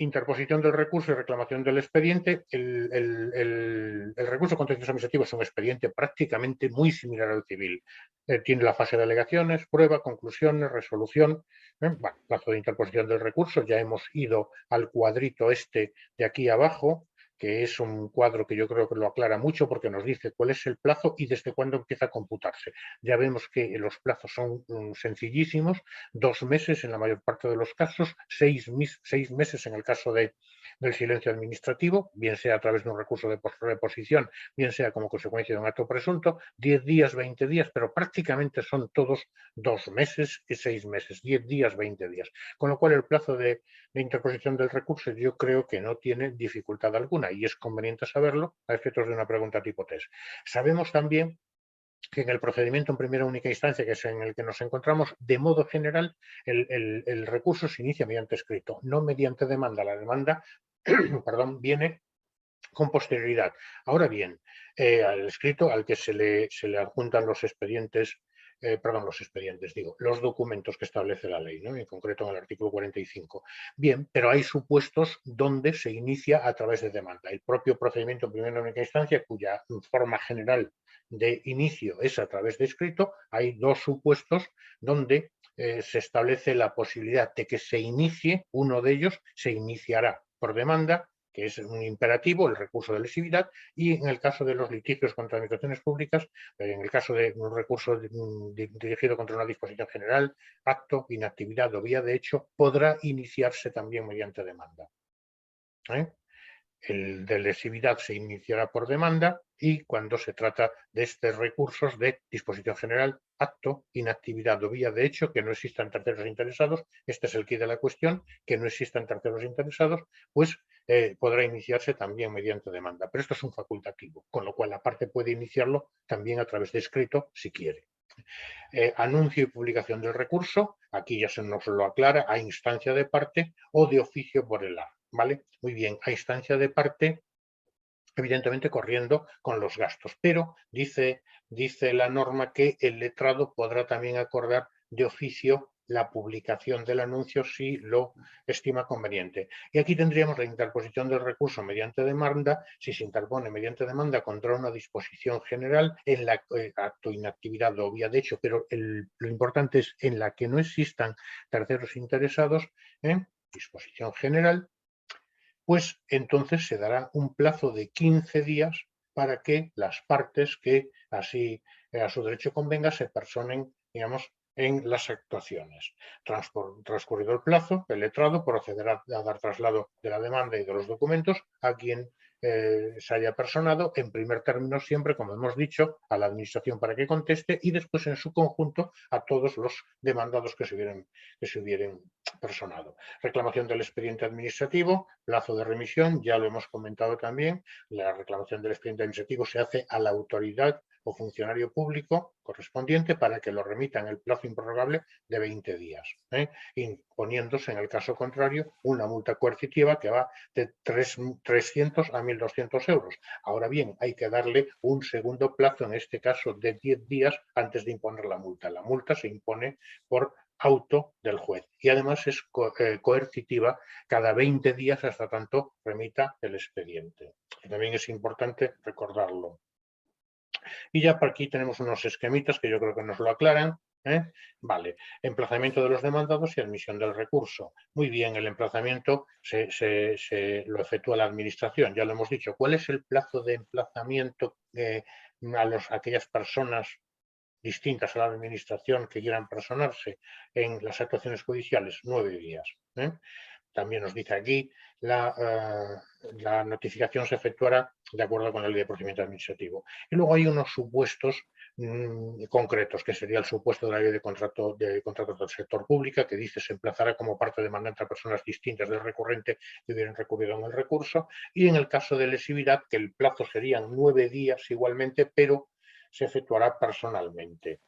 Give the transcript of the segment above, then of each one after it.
Interposición del recurso y reclamación del expediente. El recurso contencioso administrativo es un expediente prácticamente muy similar al civil. Tiene la fase de alegaciones, prueba, conclusiones, resolución. Bueno, plazo de interposición del recurso. Ya hemos ido al cuadrito este de aquí abajo, que es un cuadro que yo creo que lo aclara mucho porque nos dice cuál es el plazo y desde cuándo empieza a computarse. Ya vemos que los plazos son sencillísimos, 2 meses en la mayor parte de los casos, 6 meses en el caso del silencio administrativo, bien sea a través de un recurso de reposición, bien sea como consecuencia de un acto presunto, 10 días, 20 días, pero prácticamente son todos 2 meses y 6 meses, 10 días, 20 días. Con lo cual el plazo de interposición del recurso yo creo que no tiene dificultad alguna y es conveniente saberlo a efectos de una pregunta tipo test. Sabemos también que en el procedimiento en primera única instancia, que es en el que nos encontramos, de modo general, el recurso se inicia mediante escrito, no mediante demanda. La demanda perdón, viene con posterioridad. Ahora bien, al escrito al que se le adjuntan los expedientes, los documentos que establece la ley, ¿no? En concreto en el artículo 45. Bien, pero hay supuestos donde se inicia a través de demanda. El propio procedimiento en primera única instancia, cuya forma general de inicio es a través de escrito, hay 2 supuestos donde se establece la posibilidad de que se inicie, uno de ellos se iniciará por demanda, que es un imperativo, el recurso de lesividad, y en el caso de los litigios contra administraciones públicas, en el caso de un recurso dirigido contra una disposición general, acto, inactividad o vía de hecho, podrá iniciarse también mediante demanda. El de lesividad se iniciará por demanda y cuando se trata de estos recursos de disposición general, acto, inactividad o vía de hecho, que no existan terceros interesados, este es el quid de la cuestión, que no existan terceros interesados, pues podrá iniciarse también mediante demanda. Pero esto es un facultativo, con lo cual la parte puede iniciarlo también a través de escrito si quiere. Anuncio y publicación del recurso, aquí ya se nos lo aclara, a instancia de parte o de oficio por el A. ¿Vale? Muy bien, a instancia de parte, evidentemente corriendo con los gastos, pero dice la norma que el letrado podrá también acordar de oficio la publicación del anuncio si lo estima conveniente. Y aquí tendríamos la interposición del recurso mediante demanda, si se interpone mediante demanda contra una disposición general en la acto, inactividad o vía de hecho, pero lo importante es en la que no existan terceros interesados, disposición general, pues entonces se dará un plazo de 15 días para que las partes que así a su derecho convenga se personen, digamos, en las actuaciones. Transcurrido el plazo, el letrado procederá a dar traslado de la demanda y de los documentos a quien se haya personado, en primer término siempre, como hemos dicho, a la administración para que conteste y después en su conjunto a todos los demandados que se hubieran personado. Reclamación del expediente administrativo, plazo de remisión, ya lo hemos comentado también, la reclamación del expediente administrativo se hace a la autoridad o funcionario público correspondiente para que lo remita en el plazo improrrogable de 20 días, imponiéndose en el caso contrario una multa coercitiva que va de 300 a 1.200 euros. Ahora bien, hay que darle un segundo plazo, en este caso de 10 días antes de imponer la multa. La multa se impone por auto del juez y además es coercitiva cada 20 días hasta tanto remita el expediente. Y también es importante recordarlo. Y ya por aquí tenemos unos esquemitas que yo creo que nos lo aclaran. Vale, emplazamiento de los demandados y admisión del recurso. Muy bien, el emplazamiento se lo efectúa la administración, ya lo hemos dicho. ¿Cuál es el plazo de emplazamiento a aquellas personas distintas a la administración que quieran personarse en las actuaciones judiciales? 9 días. También nos dice aquí, la notificación se efectuará de acuerdo con la ley de procedimiento administrativo. Y luego hay unos supuestos concretos, que sería el supuesto de la ley de contratos del sector público, que dice se emplazará como parte demandante a personas distintas del recurrente que hubieran recurrido en el recurso. Y en el caso de lesividad, que el plazo serían 9 días igualmente, pero se efectuará personalmente.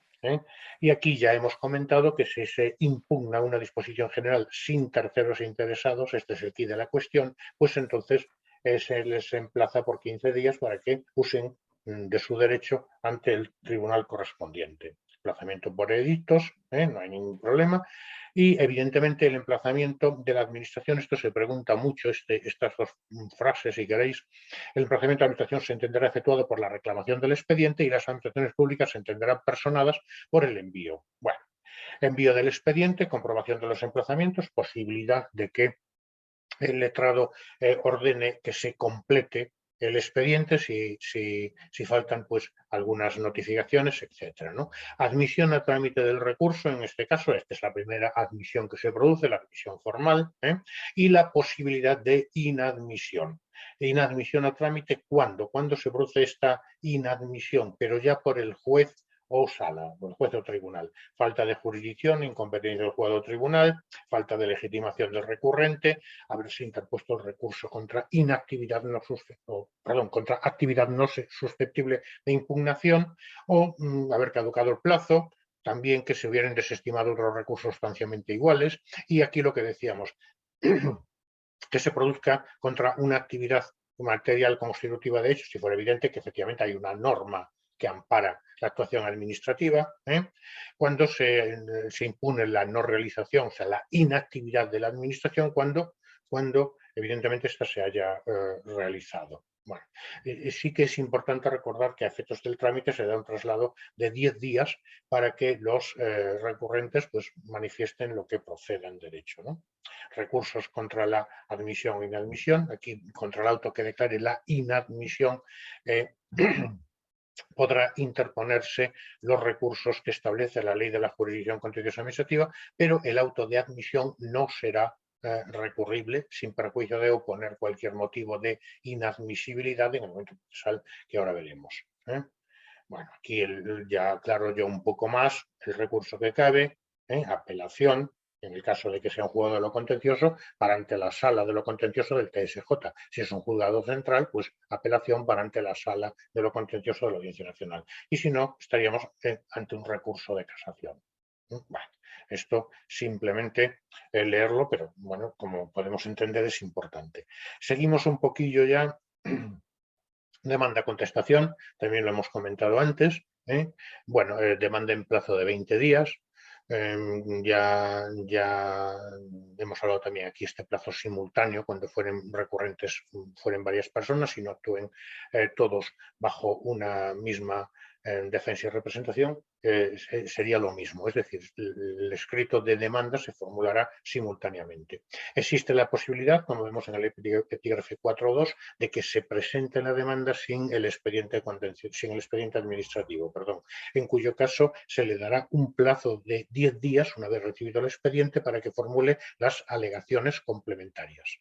Y aquí ya hemos comentado que si se impugna una disposición general sin terceros interesados, este es el quid de la cuestión, pues entonces se les emplaza por 15 días para que usen de su derecho ante el tribunal correspondiente. desplazamiento por edictos, no hay ningún problema. Y evidentemente el emplazamiento de la administración, esto se pregunta mucho, estas dos frases si queréis, el emplazamiento de la administración se entenderá efectuado por la reclamación del expediente y las administraciones públicas se entenderán personadas por el envío. Bueno, envío del expediente, comprobación de los emplazamientos, posibilidad de que el letrado ordene que se complete el expediente si faltan pues algunas notificaciones, etcétera, ¿no? Admisión a trámite del recurso, en este caso, esta es la primera admisión que se produce, la admisión formal, y la posibilidad de inadmisión. Inadmisión a trámite, ¿cuándo? ¿Cuándo se produce esta inadmisión? Pero ya por el juez o sala, por el juez o tribunal. Falta de jurisdicción, incompetencia del juez o tribunal, falta de legitimación del recurrente, haberse interpuesto el recurso contra inactividad no contra actividad no susceptible de impugnación o haber caducado el plazo, también que se hubieran desestimado otros recursos sustancialmente iguales y aquí lo que decíamos, que se produzca contra una actividad material constitutiva de hecho, si fuera evidente que efectivamente hay una norma que ampara la actuación administrativa, cuando se impune la no realización, o sea, la inactividad de la administración, cuando evidentemente esta se haya realizado. Bueno, sí que es importante recordar que a efectos del trámite se da un traslado de 10 días para que los recurrentes pues, manifiesten lo que proceda en derecho, ¿no? Recursos contra la admisión o inadmisión, aquí contra el auto que declare la inadmisión, podrá interponerse los recursos que establece la ley de la jurisdicción contenciosa administrativa, pero el auto de admisión no será recurrible sin perjuicio de oponer cualquier motivo de inadmisibilidad en el momento procesal que ahora veremos. Bueno, aquí ya aclaro yo un poco más el recurso que cabe, apelación, en el caso de que sea un juzgado de lo contencioso, para ante la sala de lo contencioso del TSJ. Si es un juzgado central, pues apelación para ante la sala de lo contencioso de la Audiencia Nacional. Y si no, estaríamos ante un recurso de casación. Bueno, esto simplemente leerlo, pero bueno, como podemos entender es importante. Seguimos un poquillo ya. Demanda-contestación, también lo hemos comentado antes. Bueno, demanda en plazo de 20 días. Ya hemos hablado también aquí este plazo simultáneo cuando fueren recurrentes, fueren varias personas y no actúen todos bajo una misma defensa y representación, sería lo mismo. Es decir, el escrito de demanda se formulará simultáneamente. Existe la posibilidad, como vemos en el epígrafe 4.2, de que se presente la demanda sin el expediente administrativo, en cuyo caso se le dará un plazo de 10 días, una vez recibido el expediente, para que formule las alegaciones complementarias.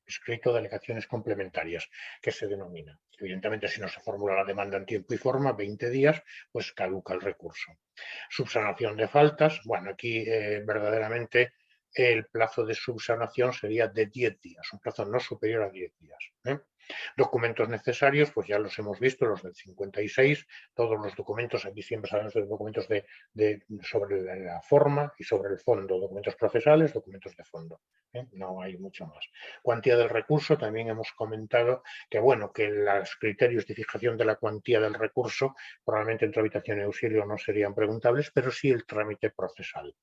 Escrito de alegaciones complementarias, que se denomina. Evidentemente, si no se formula la demanda en tiempo y forma, 20 días, pues caduca el recurso. Subsanación de faltas, bueno, aquí verdaderamente el plazo de subsanación sería de 10 días, un plazo no superior a 10 días. Documentos necesarios, pues ya los hemos visto, los del 56, todos los documentos, aquí siempre sabemos de documentos sobre la forma y sobre el fondo, documentos procesales, documentos de fondo. No hay mucho más. Cuantía del recurso, también hemos comentado que, bueno, que los criterios de fijación de la cuantía del recurso probablemente en tramitación y auxilio no serían preguntables, pero sí el trámite procesal.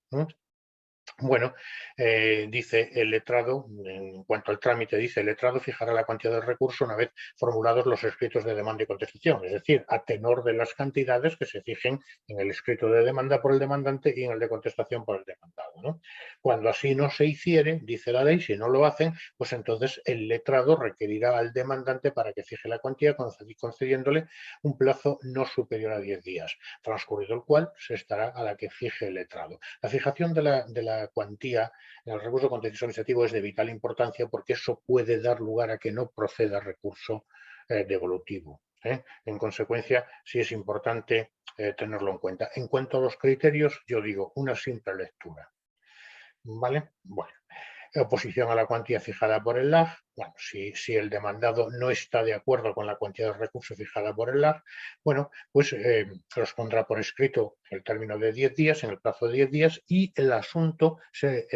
Bueno, dice el letrado, en cuanto al trámite, dice el letrado fijará la cuantía del recurso una vez formulados los escritos de demanda y contestación, es decir, a tenor de las cantidades que se fijen en el escrito de demanda por el demandante y en el de contestación por el demandado, ¿no? Cuando así no se hiciere, dice la ley, si no lo hacen, pues entonces el letrado requerirá al demandante para que fije la cuantía, concediéndole un plazo no superior a 10 días, transcurrido el cual se estará a la que fije el letrado. La fijación de la cuantía en el recurso contencioso administrativo es de vital importancia porque eso puede dar lugar a que no proceda recurso devolutivo. En consecuencia, sí es importante tenerlo en cuenta. En cuanto a los criterios, yo digo una simple lectura. ¿Vale? Bueno. Oposición a la cuantía fijada por el LAG. Bueno, si el demandado no está de acuerdo con la cuantía de recursos fijada por el LAG, bueno, pues los pondrá por escrito el término de 10 días, en el plazo de 10 días, y el asunto se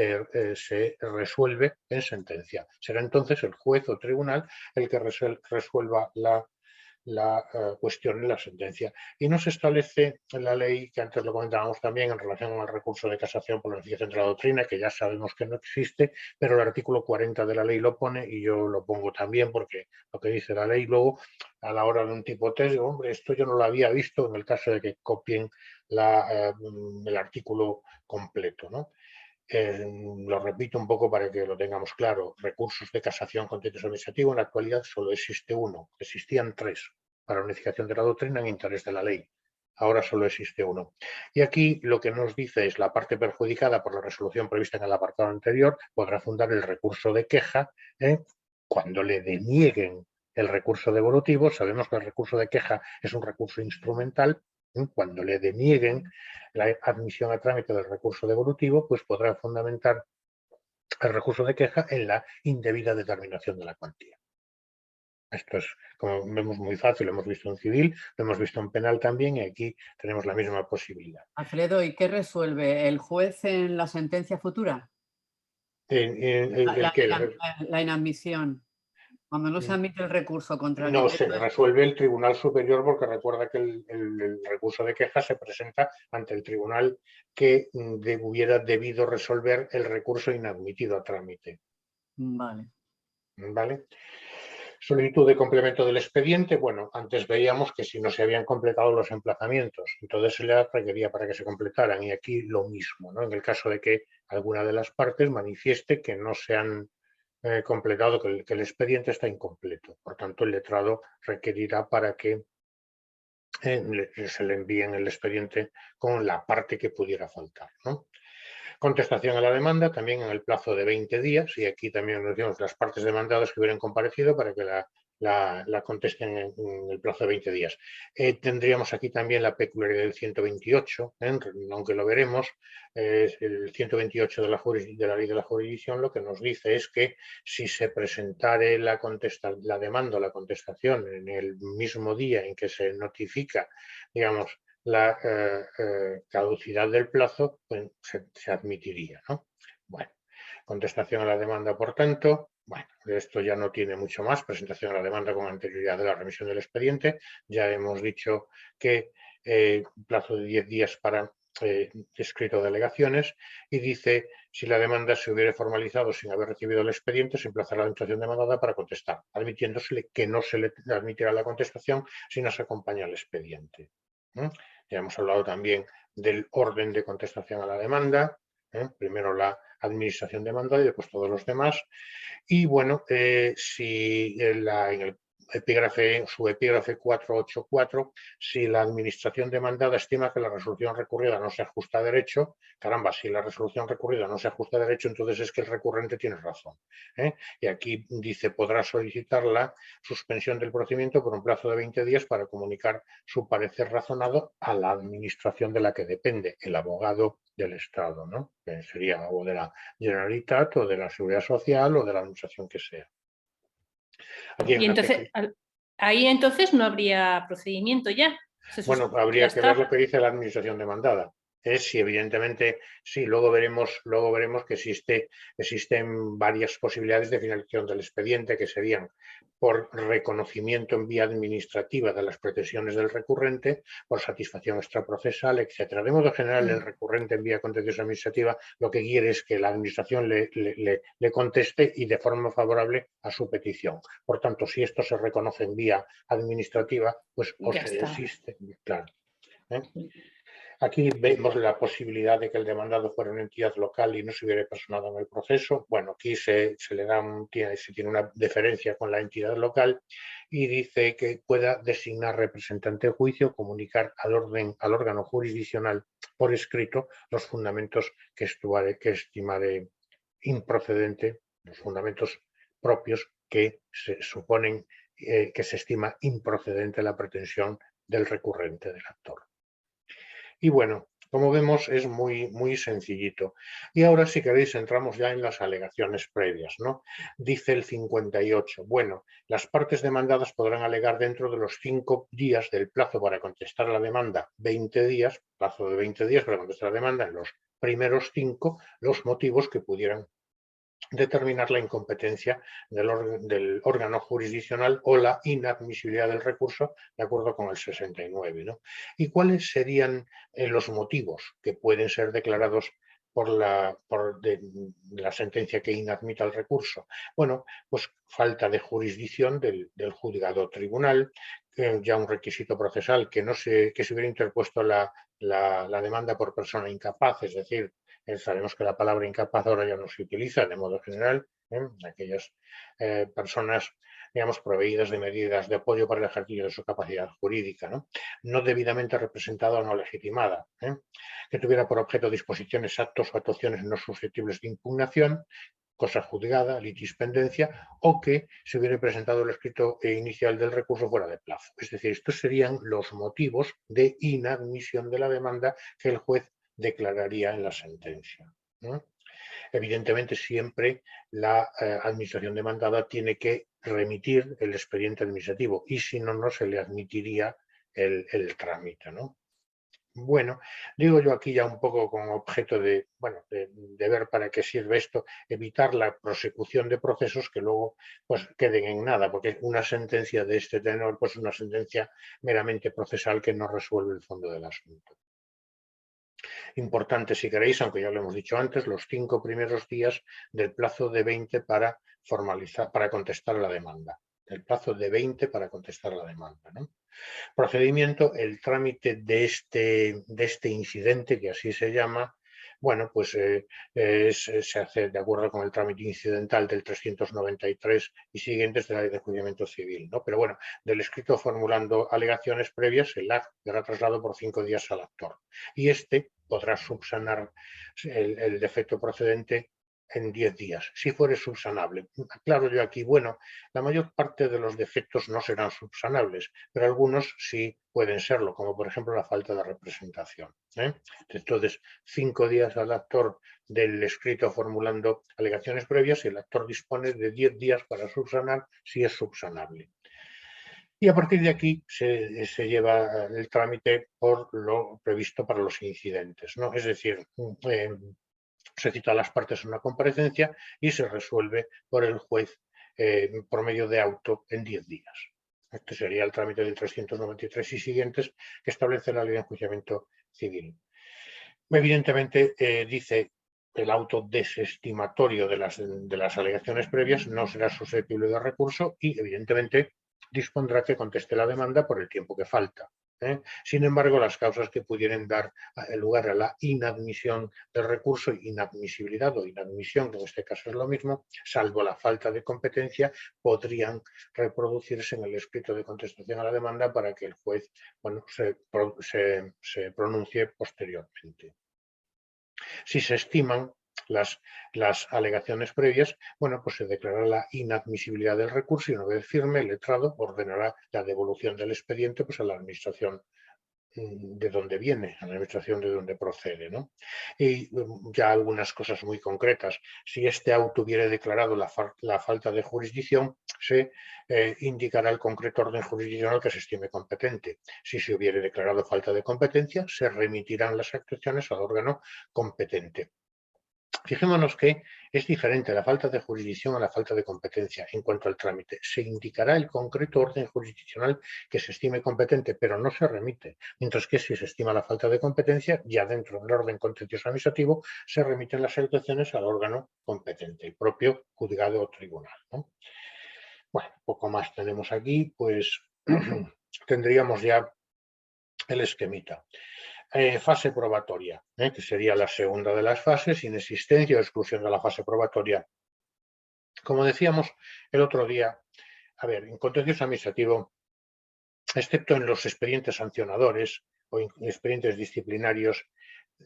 resuelve en sentencia. Será entonces el juez o tribunal el que resuelva cuestión en la sentencia. Y no se establece en la ley, que antes lo comentábamos también, en relación con el recurso de casación por la unificación de la doctrina, que ya sabemos que no existe, pero el artículo 40 de la ley lo pone y yo lo pongo también porque lo que dice la ley luego, a la hora de un tipo test, digo, hombre, esto yo no lo había visto en el caso de que copien el artículo completo, ¿no? Lo repito un poco para que lo tengamos claro. Recursos de casación contencioso administrativo, en la actualidad solo existe uno. Existían tres para unificación de la doctrina en interés de la ley. Ahora solo existe uno. Y aquí lo que nos dice es la parte perjudicada por la resolución prevista en el apartado anterior podrá fundar el recurso de queja cuando le denieguen el recurso devolutivo. Sabemos que el recurso de queja es un recurso instrumental. Cuando le denieguen la admisión a trámite del recurso devolutivo, pues podrá fundamentar el recurso de queja en la indebida determinación de la cuantía. Esto es, como vemos, muy fácil, lo hemos visto en civil, lo hemos visto en penal también, y aquí tenemos la misma posibilidad. Alfredo, ¿y qué resuelve el juez en la sentencia futura? La inadmisión. Cuando no se admite el recurso contra el No, se decreto. resuelve el Tribunal Superior, porque recuerda que el recurso de queja se presenta ante el tribunal que hubiera debido resolver el recurso inadmitido a trámite. Vale. ¿Vale? Solicitud de complemento del expediente. Bueno, antes veíamos que si no se habían completado los emplazamientos, entonces se le requería para que se completaran. Y aquí lo mismo, ¿no? En el caso de que alguna de las partes manifieste que no se han completado, que el expediente está incompleto. Por tanto, el letrado requerirá para que se le envíen el expediente con la parte que pudiera faltar, ¿no? Contestación a la demanda también en el plazo de 20 días, y aquí también nos decimos las partes demandadas que hubieran comparecido para que la contesten en el plazo de 20 días. Tendríamos aquí también la peculiaridad del 128, aunque lo veremos, el 128 de la ley de la jurisdicción lo que nos dice es que si se presentare la demanda o la contestación en el mismo día en que se notifica, digamos, la caducidad del plazo, pues se admitiría, ¿no? Bueno, contestación a la demanda, por tanto, bueno, esto ya no tiene mucho más. Presentación a la demanda con anterioridad de la remisión del expediente. Ya hemos dicho que un plazo de 10 días para escrito de alegaciones, y dice si la demanda se hubiera formalizado sin haber recibido el expediente, se emplazará la administración demandada para contestar, admitiéndosele que no se le admitirá la contestación si no se acompaña el expediente. Ya hemos hablado también del orden de contestación a la demanda, primero la administración demandada y después todos los demás. Y bueno, si en el subepígrafe 484, si la administración demandada estima que la resolución recurrida no se ajusta a derecho, caramba, si la resolución recurrida no se ajusta a derecho, entonces es que el recurrente tiene razón. Y aquí dice, podrá solicitar la suspensión del procedimiento por un plazo de 20 días para comunicar su parecer razonado a la administración de la que depende, el abogado del Estado, ¿no? Que sería o de la Generalitat o de la Seguridad Social o de la administración que sea. Y entonces, ahí entonces no habría procedimiento ya. Bueno, habría que ver lo que dice la administración demandada. Si evidentemente, sí, luego veremos que existen varias posibilidades de finalización del expediente, que serían por reconocimiento en vía administrativa de las pretensiones del recurrente, por satisfacción extraprocesal, etcétera. De modo general, el recurrente en vía contenciosa administrativa lo que quiere es que la administración le conteste y de forma favorable a su petición. Por tanto, si esto se reconoce en vía administrativa, pues o se existe, claro. Aquí vemos la posibilidad de que el demandado fuera una entidad local y no se hubiera personado en el proceso. Bueno, aquí se tiene una deferencia con la entidad local, y dice que pueda designar representante de juicio, comunicar al órgano jurisdiccional por escrito los fundamentos que estimare improcedente, los fundamentos propios que se suponen que se estima improcedente la pretensión del recurrente, del actor. Y bueno, como vemos, es muy, muy sencillito. Y ahora, si queréis, entramos ya en las alegaciones previas, ¿no? Dice el 58. Bueno, las partes demandadas podrán alegar dentro de los 5 días del plazo para contestar la demanda, 20 días, plazo de 20 días para contestar la demanda, en los primeros 5, los motivos que pudieran determinar la incompetencia del órgano jurisdiccional o la inadmisibilidad del recurso de acuerdo con el 69, ¿no? ¿Y cuáles serían los motivos que pueden ser declarados por la sentencia que inadmita el recurso? Bueno, pues falta de jurisdicción del juzgado o tribunal, ya un requisito procesal que se hubiera interpuesto la demanda por persona incapaz, es decir, sabemos que la palabra incapaz ahora ya no se utiliza de modo general, aquellas personas, digamos, proveídas de medidas de apoyo para el ejercicio de su capacidad jurídica, no debidamente representada o no legitimada, que tuviera por objeto disposiciones, actos o actuaciones no susceptibles de impugnación, cosa juzgada, litispendencia, o que se hubiera presentado el escrito inicial del recurso fuera de plazo. Es decir, estos serían los motivos de inadmisión de la demanda que el juez declararía en la sentencia. Evidentemente, siempre la administración demandada tiene que remitir el expediente administrativo y si no, no se le admitiría el trámite, ¿no? Bueno, digo yo aquí ya un poco con objeto de ver para qué sirve esto, evitar la prosecución de procesos que luego pues queden en nada, porque una sentencia de este tenor pues es una sentencia meramente procesal que no resuelve el fondo del asunto. Importante, si queréis, aunque ya lo hemos dicho antes, los 5 primeros días del plazo de 20 para contestar la demanda. El plazo de 20 para contestar la demanda, ¿no? Procedimiento, el trámite de este incidente, que así se llama, bueno, pues se hace de acuerdo con el trámite incidental del 393 y siguientes de la Ley de Enjuiciamiento Civil, ¿no? Pero bueno, del escrito formulando alegaciones previas, el acto será trasladado por 5 días al actor. Y este podrá subsanar el defecto procedente en 10 días, si fuere subsanable. Aclaro yo aquí, bueno, la mayor parte de los defectos no serán subsanables, pero algunos sí pueden serlo, como por ejemplo la falta de representación. Entonces, 5 días al actor del escrito formulando alegaciones previas y el actor dispone de 10 días para subsanar si es subsanable. Y a partir de aquí se lleva el trámite por lo previsto para los incidentes, ¿no? Es decir, se cita a las partes en una comparecencia y se resuelve por el juez por medio de auto en 10 días. Este sería el trámite del 393 y siguientes que establece la Ley de Enjuiciamiento Civil. Evidentemente, dice el auto desestimatorio de las alegaciones previas no será susceptible de recurso y, evidentemente, dispondrá que conteste la demanda por el tiempo que falta. Sin embargo, las causas que pudieran dar lugar a la inadmisión del recurso, inadmisibilidad o inadmisión, que en este caso es lo mismo, salvo la falta de competencia, podrían reproducirse en el escrito de contestación a la demanda para que el juez se pronuncie posteriormente. Si se estiman las alegaciones previas, bueno, pues se declarará la inadmisibilidad del recurso y una vez firme, el letrado ordenará la devolución del expediente pues, a la administración de donde viene, a la administración de donde procede, ¿no? Y ya algunas cosas muy concretas. Si este auto hubiera declarado la falta de jurisdicción, se indicará el concreto orden jurisdiccional que se estime competente. Si se hubiera declarado falta de competencia, se remitirán las actuaciones al órgano competente. Fijémonos que es diferente la falta de jurisdicción a la falta de competencia en cuanto al trámite. Se indicará el concreto orden jurisdiccional que se estime competente, pero no se remite. Mientras que si se estima la falta de competencia, ya dentro del orden contencioso administrativo, se remiten las actuaciones al órgano competente, el propio juzgado o tribunal, ¿no? Bueno, poco más tenemos aquí, pues tendríamos ya el esquemita. Fase probatoria, que sería la segunda de las fases, inexistencia o exclusión de la fase probatoria. Como decíamos el otro día, en contencioso administrativo, excepto en los expedientes sancionadores o expedientes disciplinarios,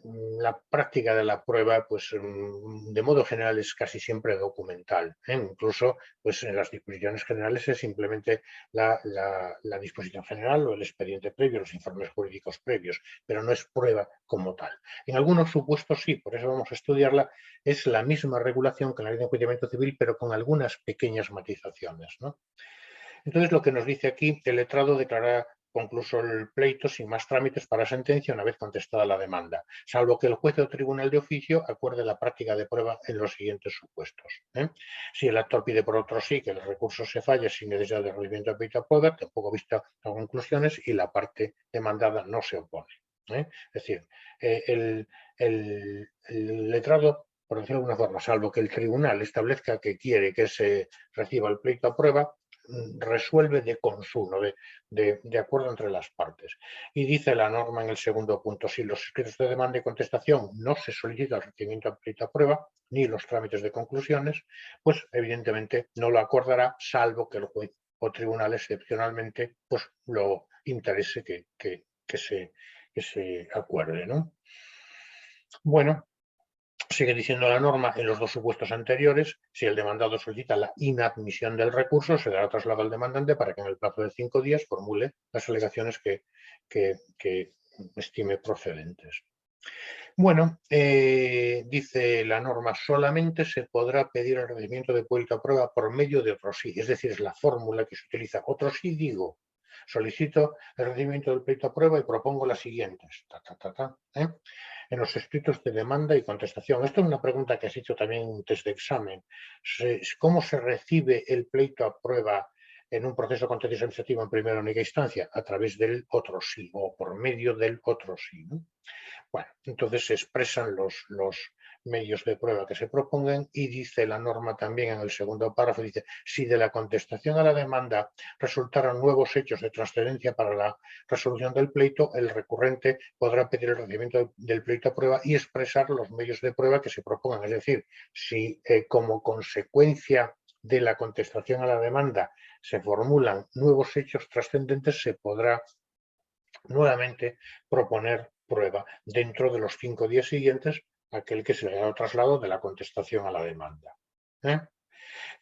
la práctica de la prueba, pues de modo general es casi siempre documental. Incluso, pues en las disposiciones generales es simplemente la disposición general o el expediente previo, los informes jurídicos previos, pero no es prueba como tal. En algunos supuestos sí, por eso vamos a estudiarla, es la misma regulación que la Ley de Enjuiciamiento Civil, pero con algunas pequeñas matizaciones, ¿no? Entonces, lo que nos dice aquí, el letrado declarará concluso el pleito sin más trámites para sentencia una vez contestada la demanda, salvo que el juez o tribunal de oficio acuerde la práctica de prueba en los siguientes supuestos. Si el actor pide por otro sí que el recurso se falle sin necesidad de rendimiento de pleito a prueba, tampoco vista las conclusiones y la parte demandada no se opone. Es decir, el letrado, por decirlo de alguna forma, salvo que el tribunal establezca que quiere que se reciba el pleito a prueba, resuelve de consuno, de acuerdo entre las partes. Y dice la norma en el segundo punto, si los escritos de demanda y contestación no se solicita el recibimiento del pleito a prueba, ni los trámites de conclusiones, pues evidentemente no lo acordará, salvo que el juez o tribunal excepcionalmente pues lo interese que se acuerde, ¿no? Bueno, sigue diciendo la norma, en los dos supuestos anteriores, si el demandado solicita la inadmisión del recurso, se dará traslado al demandante para que en el plazo de 5 días formule las alegaciones que estime procedentes. Bueno, dice la norma, solamente se podrá pedir el rendimiento de pleito a prueba por medio de otro sí, es decir, es la fórmula que se utiliza. Otro sí digo, solicito el rendimiento del pleito a prueba y propongo las siguientes. En los escritos de demanda y contestación. Esto es una pregunta que has hecho también en un test de examen. ¿Cómo se recibe el pleito a prueba en un proceso contencioso administrativo en primera única instancia? A través del otro sí o por medio del otro sí, ¿no? Bueno, entonces se expresan los medios de prueba que se propongan y dice la norma también en el segundo párrafo, dice, si de la contestación a la demanda resultaran nuevos hechos de trascendencia para la resolución del pleito, el recurrente podrá pedir el recibimiento del pleito a prueba y expresar los medios de prueba que se propongan. Es decir, si como consecuencia de la contestación a la demanda se formulan nuevos hechos trascendentes, se podrá nuevamente proponer prueba dentro de los 5 días siguientes aquel que se le ha dado traslado de la contestación a la demanda.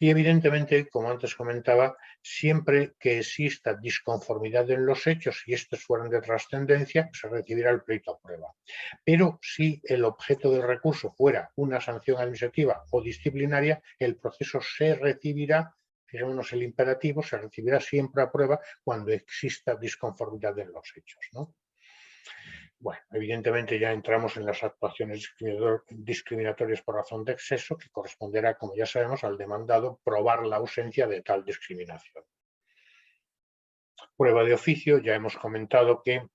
Y evidentemente, como antes comentaba, siempre que exista disconformidad en los hechos y estos fueran de trascendencia, se recibirá el pleito a prueba. Pero si el objeto del recurso fuera una sanción administrativa o disciplinaria, el proceso se recibirá, fijémonos el imperativo, se recibirá siempre a prueba cuando exista disconformidad en los hechos, ¿no? Bueno, evidentemente ya entramos en las actuaciones discriminatorias por razón de exceso, que corresponderá, como ya sabemos, al demandado probar la ausencia de tal discriminación. Prueba de oficio, ya hemos comentado que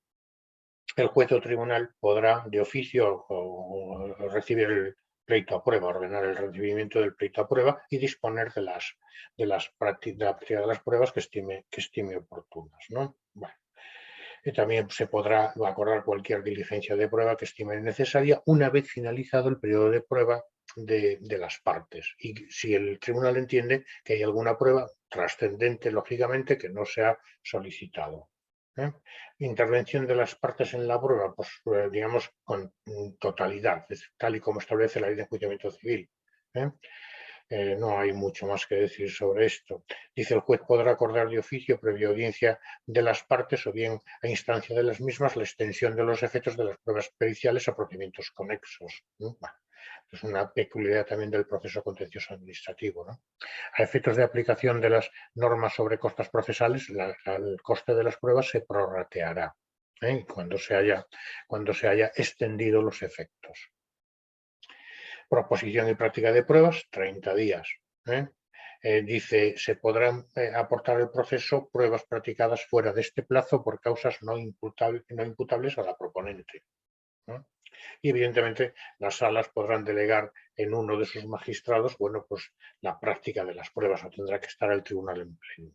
el juez o tribunal podrá de oficio o recibir el pleito a prueba, ordenar el recibimiento del pleito a prueba y disponer de la práctica de las pruebas que estime oportunas, ¿no? Bueno. Y también se podrá acordar cualquier diligencia de prueba que estime necesaria una vez finalizado el periodo de prueba de las partes. Y si el tribunal entiende que hay alguna prueba trascendente, lógicamente, que no se ha solicitado. Intervención de las partes en la prueba, pues digamos con totalidad, tal y como establece la ley de enjuiciamiento civil. No hay mucho más que decir sobre esto. Dice, el juez podrá acordar de oficio previa audiencia de las partes o bien a instancia de las mismas la extensión de los efectos de las pruebas periciales a procedimientos conexos. Bueno, es una peculiaridad también del proceso contencioso administrativo, ¿no? A efectos de aplicación de las normas sobre costas procesales, el coste de las pruebas se prorrateará cuando se haya extendido los efectos. Proposición y práctica de pruebas, 30 días. Dice, se podrán aportar al proceso pruebas practicadas fuera de este plazo por causas no imputables a la proponente. Y evidentemente las salas podrán delegar en uno de sus magistrados, bueno, pues la práctica de las pruebas, o tendrá que estar el tribunal en pleno.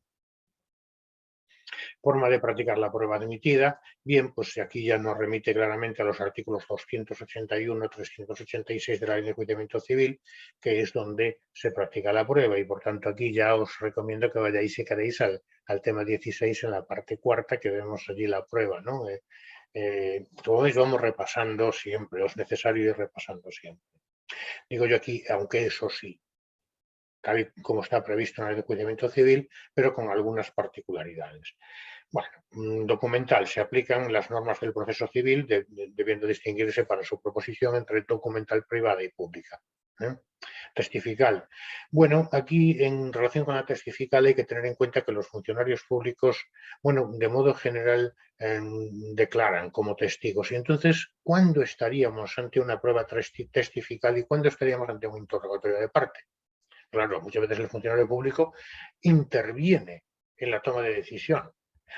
Forma de practicar la prueba admitida, bien, pues aquí ya nos remite claramente a los artículos 281 y 386 de la Ley de Enjuiciamiento Civil, que es donde se practica la prueba, y por tanto aquí ya os recomiendo que vayáis y quedéis al tema 16 en la parte cuarta, que vemos allí la prueba, ¿no? Como veis, vamos repasando siempre, es necesario ir repasando siempre. Digo yo aquí, aunque eso sí, tal y como está previsto en el enjuiciamiento civil, pero con algunas particularidades. Bueno, documental, se aplican las normas del proceso civil, debiendo distinguirse para su proposición entre documental privada y pública. Testifical. Bueno, aquí en relación con la testifical hay que tener en cuenta que los funcionarios públicos, bueno, de modo general declaran como testigos. Y entonces, ¿cuándo estaríamos ante una prueba testifical y cuándo estaríamos ante un interrogatorio de parte? Claro, muchas veces el funcionario público interviene en la toma de decisión.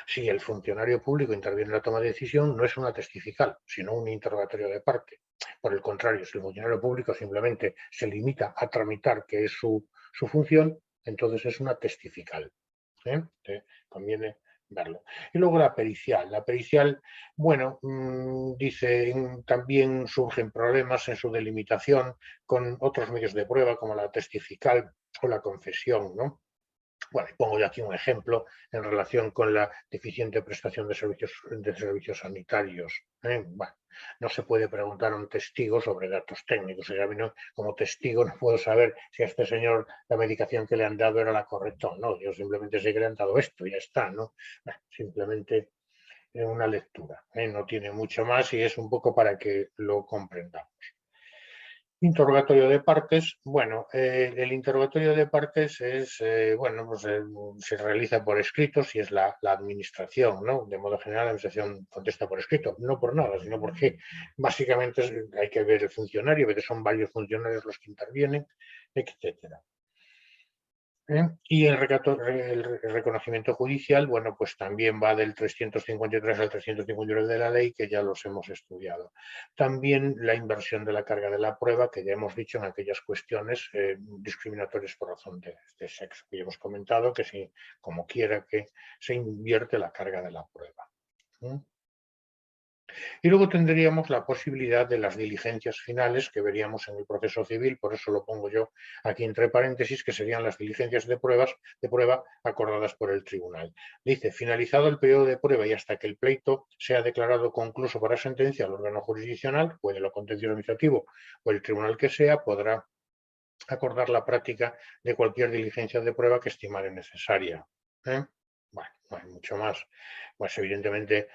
Si el funcionario público interviene en la toma de decisión, no es una testifical, sino un interrogatorio de parte. Por el contrario, si el funcionario público simplemente se limita a tramitar, que es su función, entonces es una testifical. Conviene verlo. Y luego la pericial. La pericial, bueno, dice, también surgen problemas en su delimitación con otros medios de prueba, como la testifical o la confesión, ¿no? Bueno, pongo yo aquí un ejemplo en relación con la deficiente prestación de servicios sanitarios. Bueno, no se puede preguntar a un testigo sobre datos técnicos. O sea, como testigo no puedo saber si a este señor la medicación que le han dado era la correcta o no. Yo simplemente sé que le han dado esto y ya está, ¿no? Bueno, simplemente una lectura. No tiene mucho más y es un poco para que lo comprendamos. Interrogatorio de partes. Bueno, el interrogatorio de partes es, bueno, pues se realiza por escrito si es la administración, ¿no? De modo general, la administración contesta por escrito, no por nada, sino porque básicamente hay que ver el funcionario, porque son varios funcionarios los que intervienen, etcétera. Y el reconocimiento judicial, bueno, pues también va del 353 al 359 de la ley, que ya los hemos estudiado. También la inversión de la carga de la prueba, que ya hemos dicho en aquellas cuestiones discriminatorias por razón de sexo, que ya hemos comentado, que si, como quiera que se invierte la carga de la prueba. Y luego tendríamos la posibilidad de las diligencias finales que veríamos en el proceso civil, por eso lo pongo yo aquí entre paréntesis, que serían las diligencias de prueba acordadas por el tribunal. Dice, finalizado el periodo de prueba y hasta que el pleito sea declarado concluso para sentencia al órgano jurisdiccional, puede lo contencioso administrativo o el tribunal que sea, podrá acordar la práctica de cualquier diligencia de prueba que estimare necesaria. Bueno, no hay mucho más. Pues evidentemente,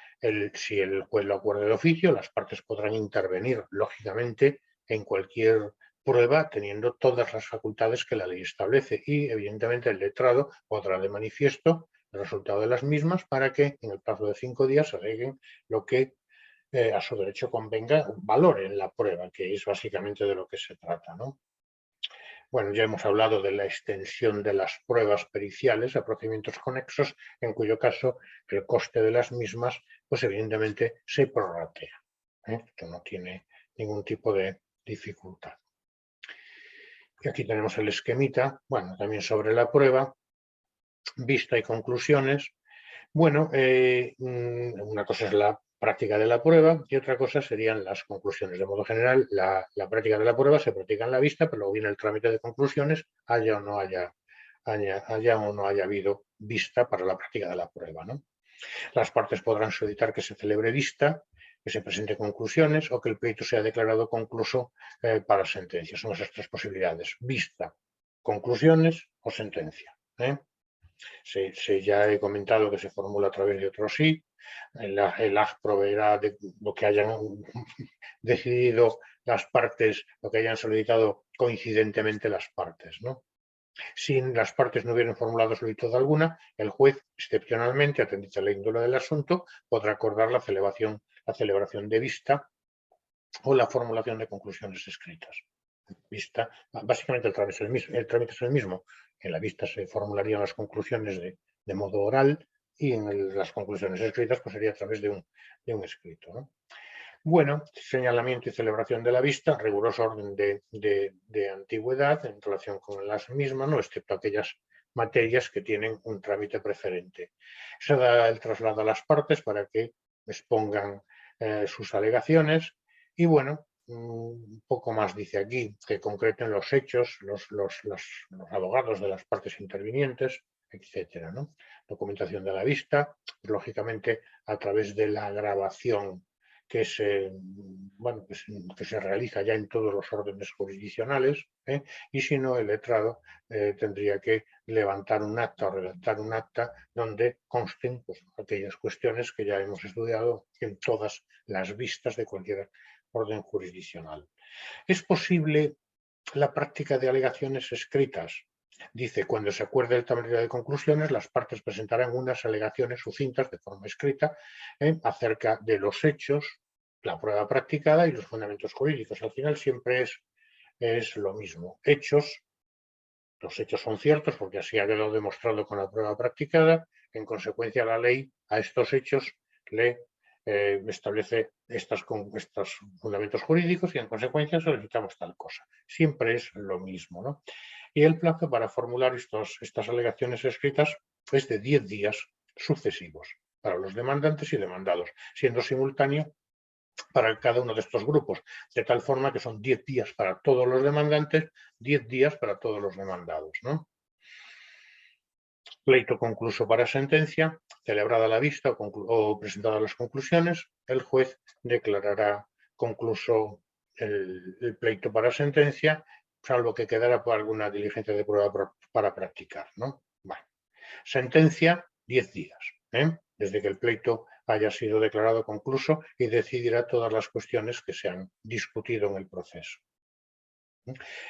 si el juez lo acuerda de oficio, las partes podrán intervenir, lógicamente, en cualquier prueba, teniendo todas las facultades que la ley establece. Y, evidentemente, el letrado podrá de manifiesto el resultado de las mismas para que, en el plazo de 5 días, se aleguen lo que a su derecho convenga, valor en la prueba, que es básicamente de lo que se trata, ¿no? Bueno, ya hemos hablado de la extensión de las pruebas periciales a procedimientos conexos, en cuyo caso el coste de las mismas, pues evidentemente se prorratea. Esto no tiene ningún tipo de dificultad. Y aquí tenemos el esquemita, bueno, también sobre la prueba, vista y conclusiones. Bueno, una cosa es la práctica de la prueba y otra cosa serían las conclusiones. De modo general, la práctica de la prueba se practica en la vista, pero luego viene el trámite de conclusiones, haya o no haya habido vista para la práctica de la prueba, ¿no? Las partes podrán solicitar que se celebre vista, que se presente conclusiones o que el pleito sea declarado concluso para sentencia. Son esas tres posibilidades: vista, conclusiones o sentencia. Ya he comentado que se formula a través de otro sí. El AG proveerá de lo que hayan decidido las partes, lo que hayan solicitado coincidentemente las partes, ¿no? Si las partes no hubieran formulado solicitud alguna, el juez, excepcionalmente, atendiendo a la índole del asunto, podrá acordar la celebración de vista o la formulación de conclusiones escritas. Vista, básicamente el trámite es el mismo. En la vista se formularían las conclusiones de modo oral y en las conclusiones escritas pues sería a través de un escrito, ¿no? Bueno, señalamiento y celebración de la vista, riguroso orden de antigüedad en relación con las mismas, ¿no? Excepto aquellas materias que tienen un trámite preferente. Se da el traslado a las partes para que expongan sus alegaciones y bueno, un poco más dice aquí, que concreten los hechos, los abogados de las partes intervinientes, etcétera, ¿no? Documentación de la vista, lógicamente a través de la grabación que se realiza ya en todos los órdenes jurisdiccionales, y si no, el letrado tendría que levantar un acta o redactar un acta donde consten pues, aquellas cuestiones que ya hemos estudiado en todas las vistas de cualquier orden jurisdiccional. Es posible la práctica de alegaciones escritas. Dice, cuando se acuerde el temario de conclusiones, las partes presentarán unas alegaciones sucintas de forma escrita acerca de los hechos, la prueba practicada y los fundamentos jurídicos. Al final siempre es lo mismo. Hechos, los hechos son ciertos porque así ha quedado demostrado con la prueba practicada. En consecuencia, la ley a estos hechos le establece estos fundamentos jurídicos y en consecuencia solicitamos tal cosa. Siempre es lo mismo, ¿no? Y el plazo para formular estas alegaciones escritas es de 10 días sucesivos para los demandantes y demandados, siendo simultáneo para cada uno de estos grupos, de tal forma que son 10 días para todos los demandantes, 10 días para todos los demandados, ¿no? Pleito concluso para sentencia, celebrada la vista o presentadas las conclusiones, el juez declarará concluso el pleito para sentencia, salvo que quedara por alguna diligencia de prueba para practicar, ¿no? Bueno. Sentencia, 10 días, desde que el pleito haya sido declarado concluso y decidirá todas las cuestiones que se han discutido en el proceso.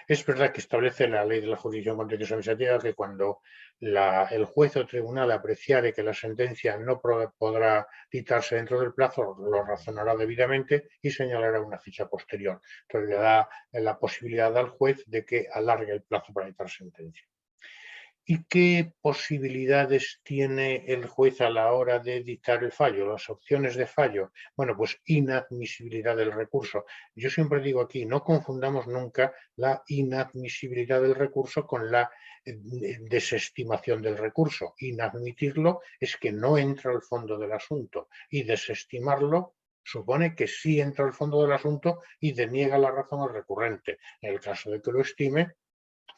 Es verdad que establece la ley de la jurisdicción contenciosa administrativa que cuando el juez o tribunal apreciare que la sentencia no podrá dictarse dentro del plazo, lo razonará debidamente y señalará una fecha posterior. Entonces le da la posibilidad al juez de que alargue el plazo para dictar sentencia. ¿Y qué posibilidades tiene el juez a la hora de dictar el fallo? Las opciones de fallo. Bueno, pues inadmisibilidad del recurso. Yo siempre digo aquí, no confundamos nunca la inadmisibilidad del recurso con la desestimación del recurso. Inadmitirlo es que no entra al fondo del asunto y desestimarlo supone que sí entra al fondo del asunto y deniega la razón al recurrente. En el caso de que lo estime,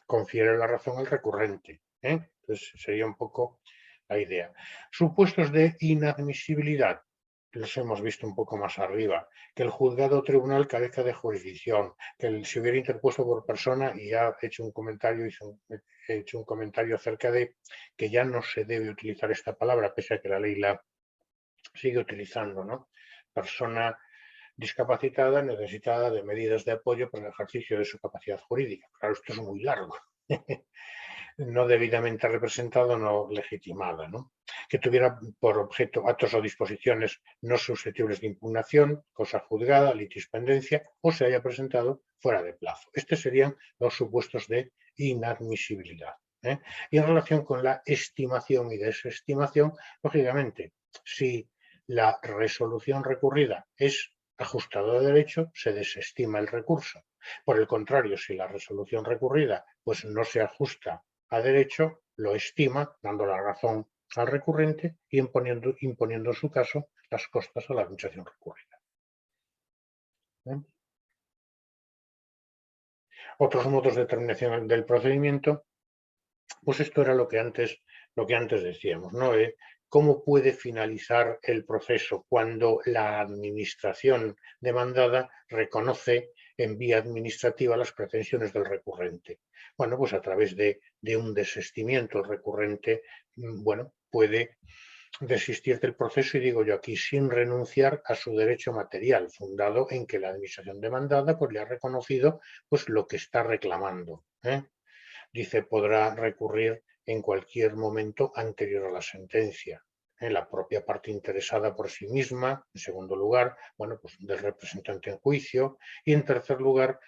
confiere la razón al recurrente. Entonces sería un poco la idea. Supuestos de inadmisibilidad, los hemos visto un poco más arriba, que el juzgado o tribunal carezca de jurisdicción, que se hubiera interpuesto por persona, y ya he hecho un comentario acerca de que ya no se debe utilizar esta palabra, pese a que la ley la sigue utilizando, ¿no? Persona discapacitada, necesitada de medidas de apoyo para el ejercicio de su capacidad jurídica. Claro, esto es muy largo. No debidamente representada, no legitimada, ¿no? Que tuviera por objeto actos o disposiciones no susceptibles de impugnación, cosa juzgada, litispendencia, o se haya presentado fuera de plazo. Estos serían los supuestos de inadmisibilidad. Y en relación con la estimación y desestimación, lógicamente, si la resolución recurrida es ajustada a derecho, se desestima el recurso. Por el contrario, si la resolución recurrida pues no se ajusta a derecho, lo estima, dando la razón al recurrente y imponiendo en su caso las costas a la administración recurrida. Otros modos de determinación del procedimiento, pues esto era lo que antes decíamos, ¿no? ¿Cómo puede finalizar el proceso cuando la administración demandada reconoce en vía administrativa las pretensiones del recurrente? Bueno, pues a través de un desistimiento, el recurrente, bueno, puede desistir del proceso, y digo yo aquí, sin renunciar a su derecho material, fundado en que la administración demandada pues, le ha reconocido pues, lo que está reclamando. Dice, podrá recurrir en cualquier momento anterior a la sentencia. La propia parte interesada por sí misma, en segundo lugar, bueno, pues del representante en juicio, y en tercer lugar,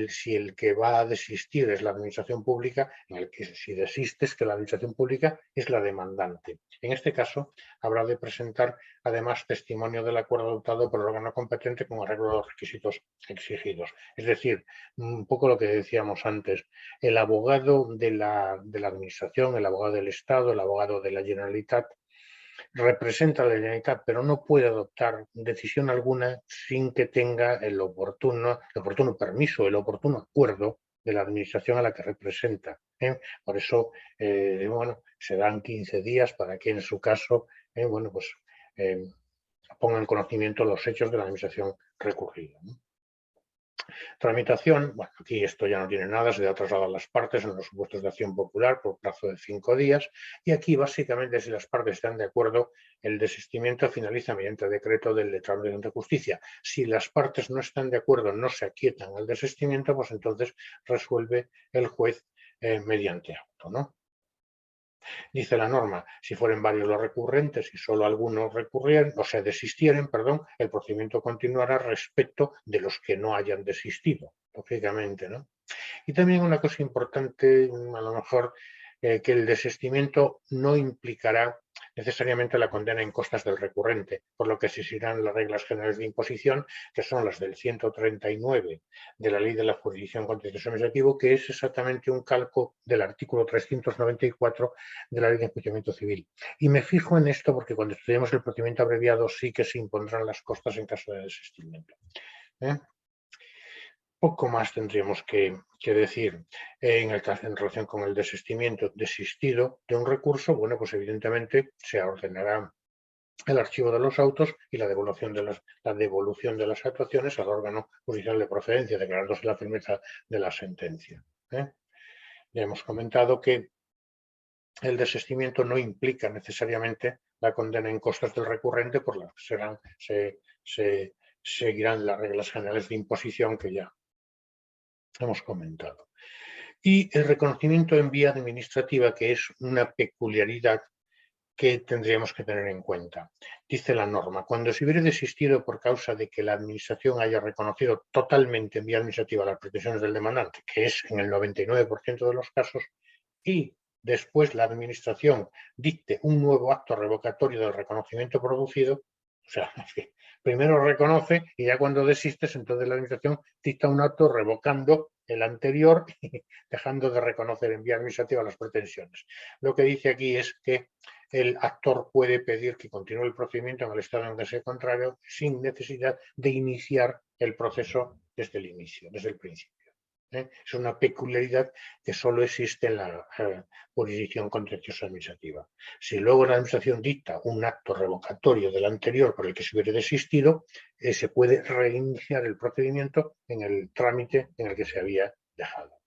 si el que va a desistir es la administración pública, en el que si desiste es que la administración pública es la demandante. En este caso, habrá de presentar además testimonio del acuerdo adoptado por el órgano competente con arreglo a los requisitos exigidos. Es decir, un poco lo que decíamos antes, el abogado de la administración, el abogado del Estado, el abogado de la Generalitat, representa a la Generalitat, pero no puede adoptar decisión alguna sin que tenga el oportuno permiso, el oportuno acuerdo de la administración a la que representa. Por eso, bueno, se dan 15 días para que en su caso, bueno, pues ponga en conocimiento los hechos de la administración recurrida. Tramitación, bueno, aquí esto ya no tiene nada, se da traslado a las partes en los supuestos de acción popular por plazo de 5 días y aquí básicamente si las partes están de acuerdo el desistimiento finaliza mediante decreto del letrado de justicia. Si las partes no están de acuerdo, no se aquietan al desistimiento, pues entonces resuelve el juez mediante auto, ¿no? Dice la norma, si fueren varios los recurrentes y solo algunos desistieren, el procedimiento continuará respecto de los que no hayan desistido, lógicamente, ¿no? Y también una cosa importante, a lo mejor, que el desistimiento no implicará necesariamente la condena en costas del recurrente, por lo que existirán las reglas generales de imposición, que son las del 139 de la Ley de la Jurisdicción Contencioso Administrativo, que es exactamente un calco del artículo 394 de la Ley de Enjuiciamiento Civil. Y me fijo en esto porque cuando estudiemos el procedimiento abreviado sí que se impondrán las costas en caso de desistimiento. Poco más tendríamos que decir en relación con el desistido de un recurso. Bueno, pues evidentemente se ordenará el archivo de los autos y la devolución de las actuaciones al órgano judicial de procedencia, declarándose la firmeza de la sentencia. Ya hemos comentado que el desistimiento no implica necesariamente la condena en costas del recurrente, por lo que se seguirán las reglas generales de imposición que ya hemos comentado. Y el reconocimiento en vía administrativa, que es una peculiaridad que tendríamos que tener en cuenta. Dice la norma, cuando se hubiere desistido por causa de que la administración haya reconocido totalmente en vía administrativa las pretensiones del demandante, que es en el 99% de los casos, y después la administración dicte un nuevo acto revocatorio del reconocimiento producido, o sea, es que primero reconoce y ya cuando desistes, entonces la administración dicta un acto revocando el anterior y dejando de reconocer en vía administrativa las pretensiones. Lo que dice aquí es que el actor puede pedir que continúe el procedimiento en el estado en que sea contrario sin necesidad de iniciar el proceso desde el inicio, desde el principio. Es una peculiaridad que solo existe en la jurisdicción contenciosa administrativa. Si luego la administración dicta un acto revocatorio del anterior por el que se hubiera desistido, se puede reiniciar el procedimiento en el trámite en el que se había dejado.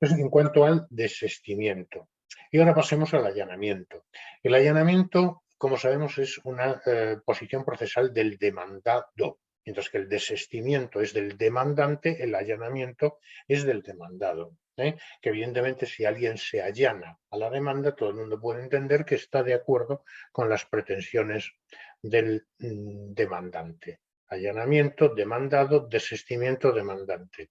Eso en cuanto al desistimiento. Y ahora pasemos al allanamiento. El allanamiento, como sabemos, es una posición procesal del demandado. Mientras que el desistimiento es del demandante, el allanamiento es del demandado. Que evidentemente si alguien se allana a la demanda, todo el mundo puede entender que está de acuerdo con las pretensiones del demandante. Allanamiento, demandado, desistimiento, demandante.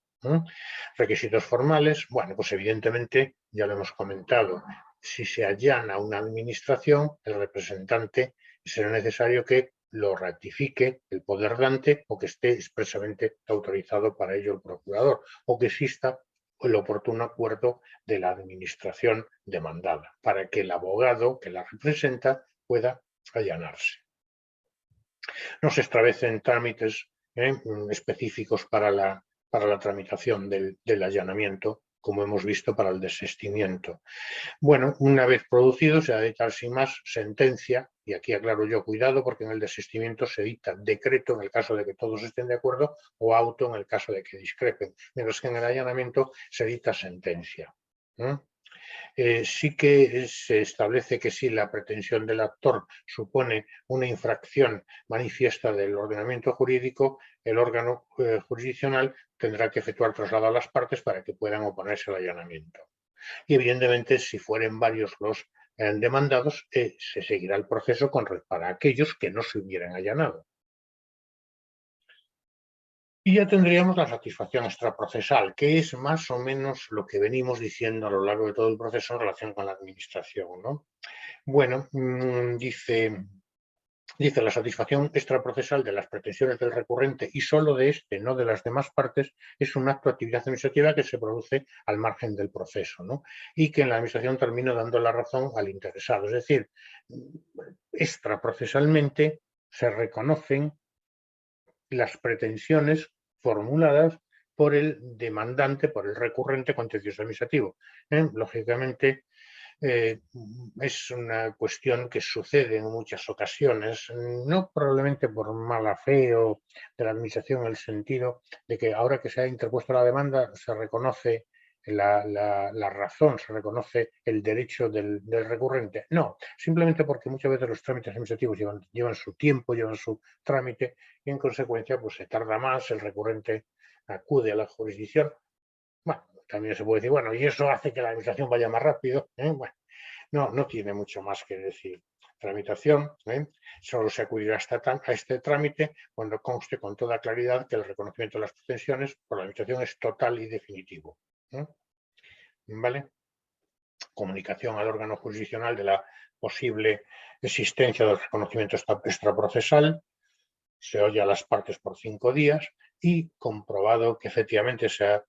Requisitos formales, bueno, pues evidentemente, ya lo hemos comentado, si se allana una administración, el representante será necesario que lo ratifique el poder dante o que esté expresamente autorizado para ello el procurador o que exista el oportuno acuerdo de la administración demandada para que el abogado que la representa pueda allanarse. No se establecen trámites específicos para la tramitación del allanamiento, como hemos visto para el desistimiento. Bueno, una vez producido se ha de dictar sin más sentencia, y aquí aclaro yo, cuidado, porque en el desistimiento se dicta decreto en el caso de que todos estén de acuerdo o auto en el caso de que discrepen, mientras que en el allanamiento se dicta sentencia. Sí que se establece que si la pretensión del actor supone una infracción manifiesta del ordenamiento jurídico, el órgano jurisdiccional tendrá que efectuar traslado a las partes para que puedan oponerse al allanamiento. Y evidentemente, si fueren varios los demandados, se seguirá el proceso para aquellos que no se hubieran allanado. Y ya tendríamos la satisfacción extraprocesal, que es más o menos lo que venimos diciendo a lo largo de todo el proceso en relación con la administración, ¿no? Bueno, dice la satisfacción extraprocesal de las pretensiones del recurrente y solo de este, no de las demás partes, es un acto de actividad administrativa que se produce al margen del proceso, ¿no? Y que en la administración termina dando la razón al interesado. Es decir, extraprocesalmente se reconocen las pretensiones formuladas por el demandante, por el recurrente contencioso administrativo. Lógicamente, es una cuestión que sucede en muchas ocasiones, no probablemente por mala fe o de la administración, en el sentido de que ahora que se ha interpuesto la demanda se reconoce la razón, se reconoce el derecho del recurrente. No, simplemente porque muchas veces los trámites administrativos llevan su tiempo, llevan su trámite y en consecuencia pues se tarda más, el recurrente acude a la jurisdicción. Bueno, también se puede decir, bueno, y eso hace que la administración vaya más rápido. Bueno, no tiene mucho más que decir. Tramitación, solo se acudirá a este trámite cuando conste con toda claridad que el reconocimiento de las pretensiones por la administración es total y definitivo. ¿Vale? Comunicación al órgano jurisdiccional de la posible existencia del reconocimiento extraprocesal, se oye a las partes por 5 días y comprobado que efectivamente se ha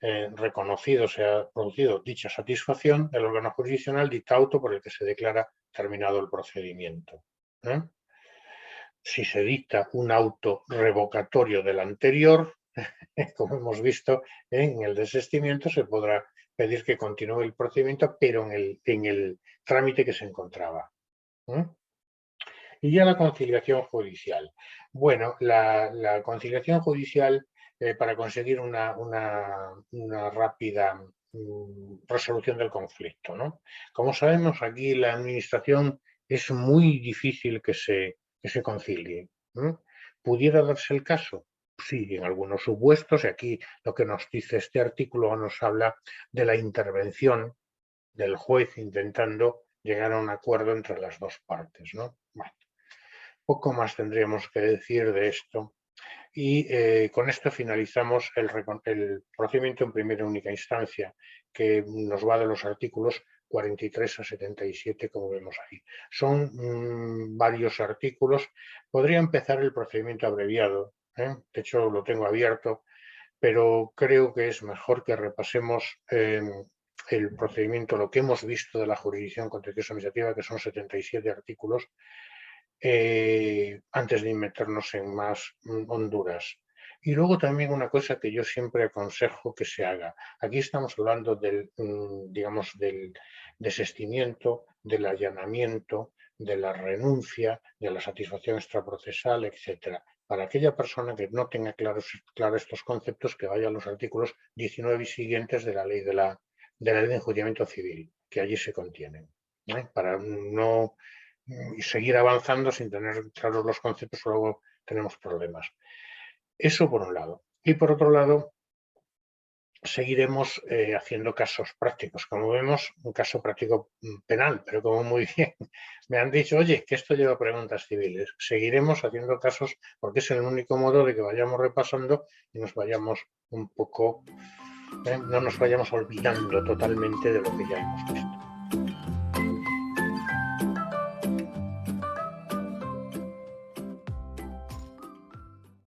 reconocido, se ha producido dicha satisfacción, el órgano jurisdiccional dicta auto por el que se declara terminado el procedimiento. Si se dicta un auto revocatorio del anterior, como hemos visto en el desistimiento, se podrá pedir que continúe el procedimiento, pero en el trámite que se encontraba. Y ya la conciliación judicial. Bueno, la conciliación judicial, para conseguir una rápida resolución del conflicto, ¿no? Como sabemos, aquí la administración es muy difícil que se concilie. ¿Pudiera darse el caso? Sí, en algunos supuestos, y aquí lo que nos dice este artículo nos habla de la intervención del juez intentando llegar a un acuerdo entre las dos partes, ¿no? Bueno, poco más tendríamos que decir de esto. Y con esto finalizamos el procedimiento en primera y única instancia, que nos va de los artículos 43 a 77, como vemos ahí. Son varios artículos. Podría empezar el procedimiento abreviado, de hecho lo tengo abierto, pero creo que es mejor que repasemos el procedimiento, lo que hemos visto de la jurisdicción contencioso administrativa, que son 77 artículos, antes de meternos en más honduras. Y luego también una cosa que yo siempre aconsejo que se haga. Aquí estamos hablando del, digamos, del desistimiento, del allanamiento, de la renuncia, de la satisfacción extraprocesal, etcétera. Para aquella persona que no tenga claros estos conceptos, que vaya a los artículos 19 y siguientes de la ley de ley de enjuiciamiento civil, que allí se contienen. Para no y seguir avanzando sin tener claros los conceptos, luego tenemos problemas. Eso por un lado. Y por otro lado, seguiremos haciendo casos prácticos. Como vemos, un caso práctico penal, pero como muy bien me han dicho, oye, que esto lleva preguntas civiles. Seguiremos haciendo casos porque es el único modo de que vayamos repasando y nos vayamos un poco, no nos vayamos olvidando totalmente de lo que ya hemos visto.